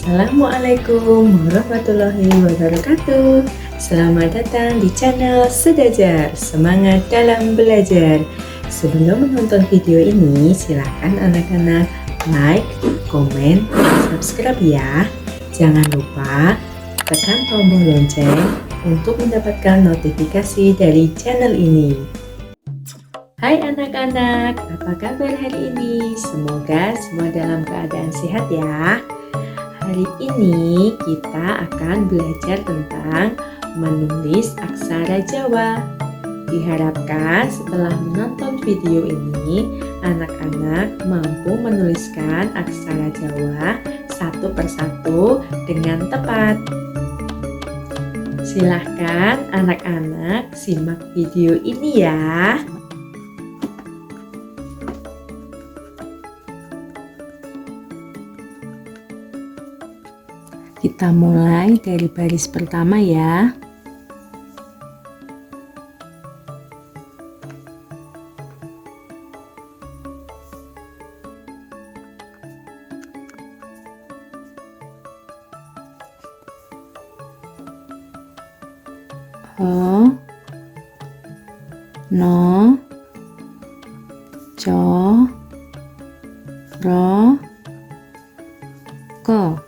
Assalamualaikum warahmatullahi wabarakatuh. Selamat datang di channel Sedajar, semangat dalam belajar. Sebelum menonton video ini, silakan anak-anak like, komen, subscribe ya. Jangan lupa tekan tombol lonceng untuk mendapatkan notifikasi dari channel ini. Hai anak-anak, apa kabar hari ini? Semoga semua dalam keadaan sehat ya. Hari ini kita akan belajar tentang menulis aksara Jawa. Diharapkan setelah menonton video ini, anak-anak mampu menuliskan aksara Jawa satu persatu dengan tepat. Silahkan anak-anak simak video ini ya. Kita mulai dari baris pertama ya. Ho, no, co, ro, ko.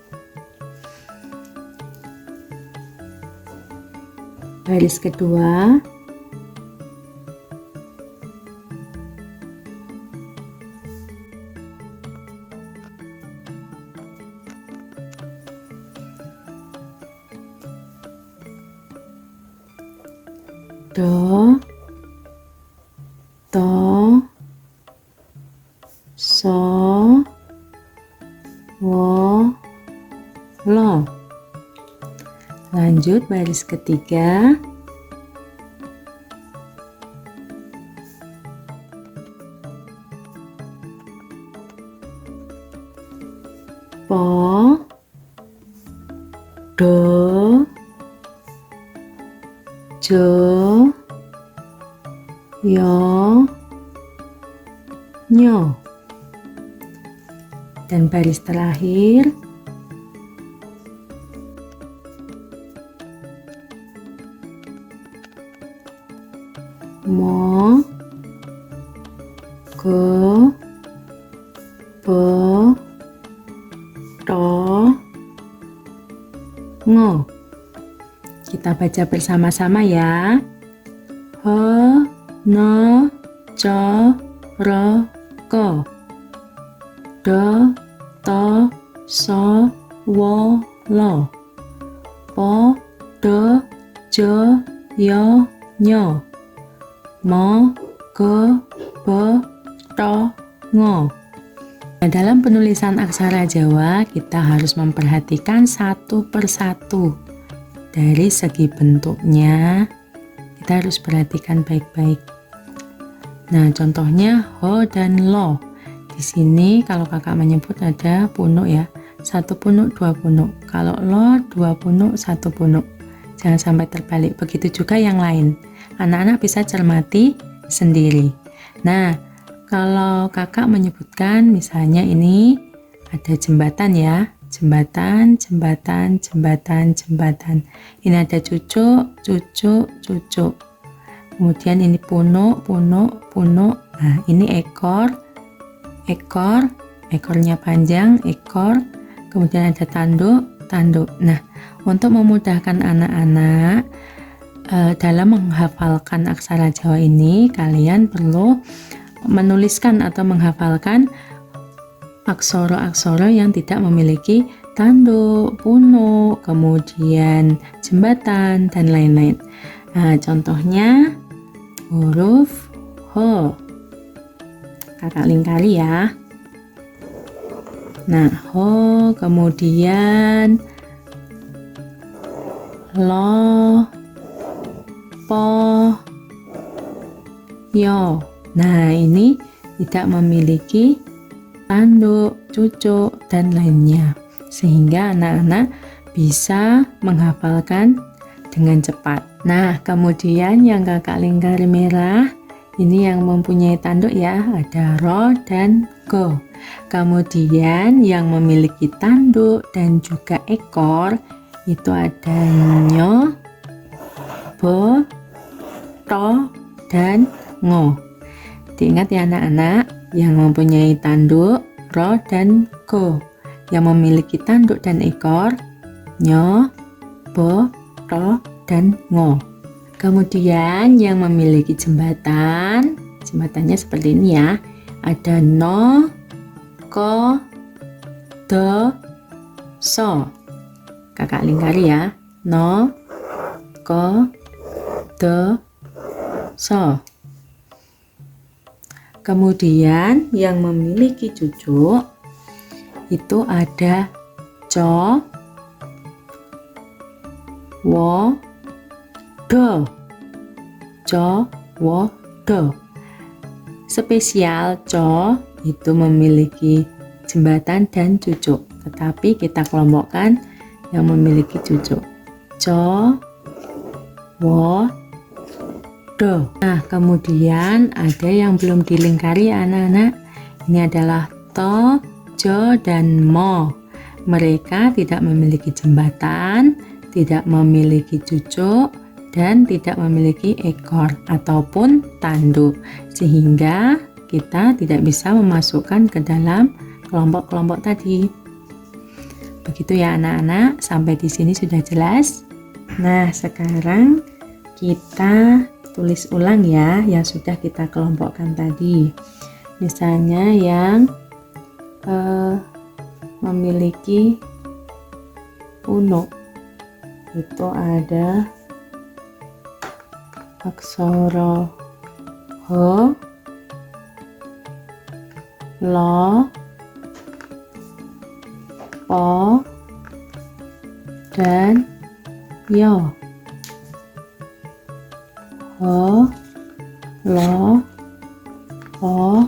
Baris kedua, do, to, so, wo, lo. Lanjut baris ketiga, po, do, jo, yo, nyo. Dan baris terakhir, mo, go, bo, to, ngo. Kita baca bersama-sama ya. Ho, no, co, ro, ko. Do, to, so, wo, lo. Po, do, jo, yo, nyo. Mo, go, bo, to, ngo. Nah, dalam penulisan aksara Jawa kita harus memperhatikan satu persatu. Dari segi bentuknya kita harus perhatikan baik-baik. Nah, contohnya ho dan lo. Di sini kalau kakak menyebut ada punuk ya. Satu punuk, dua punuk. Kalau lo, dua punuk, satu punuk. Jangan sampai terbalik. Begitu juga yang lain. Anak-anak bisa cermati sendiri. Nah, kalau kakak menyebutkan misalnya ini ada jembatan ya. Jembatan, jembatan, jembatan, jembatan. Ini ada cucuk, cucuk, cucuk. Kemudian ini punuk, punuk, punuk. Nah, ini ekor, ekor, ekornya panjang, ekor. Kemudian ada tanduk, tanduk. Nah, untuk memudahkan anak-anak dalam menghafalkan aksara Jawa ini, kalian perlu menuliskan atau menghafalkan aksara-aksara yang tidak memiliki tanduk, punuk, kemudian jembatan, dan lain-lain. Nah, contohnya huruf ho. Kakak lingkari ya. Nah, ho, kemudian lo, po, yo. Nah, ini tidak memiliki tanduk, cucuk, dan lainnya. Sehingga anak-anak bisa menghafalkan dengan cepat. Nah, kemudian yang kakak lingkari merah, Ini yang mempunyai tanduk ya, ada ro dan go. Kemudian yang memiliki tanduk dan juga ekor itu ada nyo, bo, to, dan ngo. Diingat ya anak-anak, yang mempunyai tanduk ro dan go. Yang memiliki tanduk dan ekor nyo, bo, to, dan ngo. Kemudian yang memiliki jembatan, jembatannya seperti ini ya. Ada no, ko, do, so. Kakak lingkari ya. No, ko, do, so. Kemudian yang memiliki cucuk itu ada co, wo, do. Co, wo, do. Spesial co itu memiliki jembatan dan cucuk, tetapi kita kelompokkan yang memiliki cucuk. Co, wo, do. Nah, kemudian ada yang belum dilingkari ya anak-anak. Ini adalah to, jo, dan mo. Mereka tidak memiliki jembatan, tidak memiliki cucuk, dan tidak memiliki ekor ataupun tanduk, sehingga kita tidak bisa memasukkan ke dalam kelompok-kelompok tadi. Begitu ya anak-anak, sampai di sini sudah jelas. Nah, sekarang kita tulis ulang ya yang sudah kita kelompokkan tadi. Misalnya yang memiliki unuk itu ada aksara ho, lo, po, dan yo. Ho, lo, po,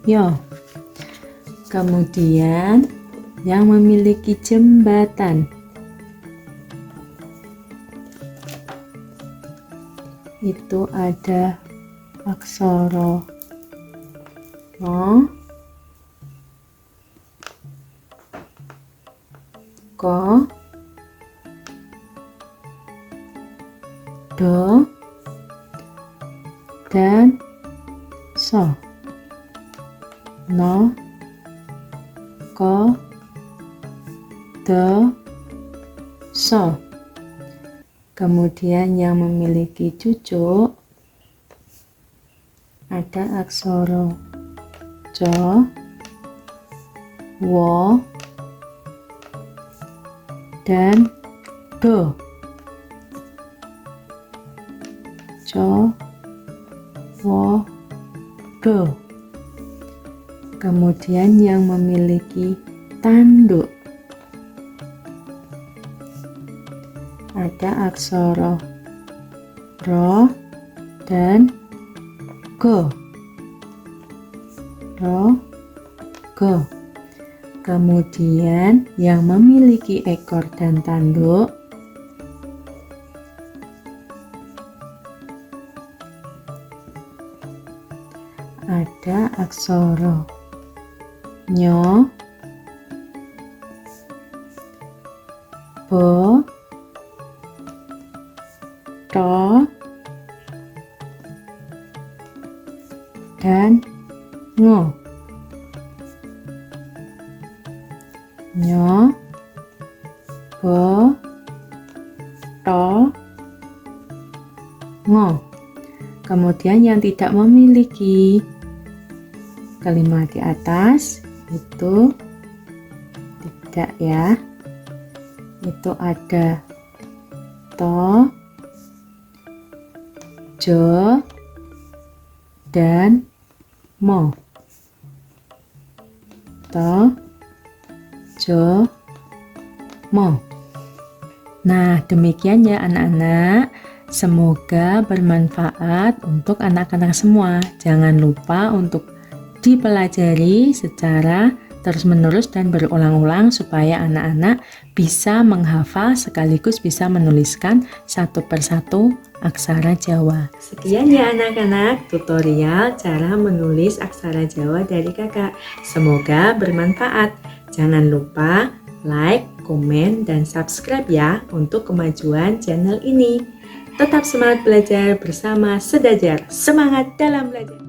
yo. Kemudian yang memiliki jembatan itu ada aksara no, ko, do, dan so. No, ko, do, so. Kemudian yang memiliki cucuk ada aksara co, wo, dan do. Co, wo, do. Kemudian yang memiliki tanduk ada aksara ro dan go. Ro, go. Kemudian yang memiliki ekor dan tanduk ada aksara nyo, bo, to, dan ngo. Nyo, bo, to, ngo. Kemudian yang tidak memiliki kalimat di atas itu tidak ya. Itu ada to, jo, dan mo. To, jo, mo. Nah, demikian ya anak-anak. Semoga bermanfaat untuk anak-anak semua. Jangan lupa untuk dipelajari secara terus-menerus dan berulang-ulang supaya anak-anak bisa menghafal sekaligus bisa menuliskan satu persatu aksara Jawa. Sekian ya anak-anak tutorial cara menulis aksara Jawa dari kakak. Semoga bermanfaat. Jangan lupa like, komen, dan subscribe ya untuk kemajuan channel ini. Tetap semangat belajar bersama Sedajar. Semangat dalam belajar!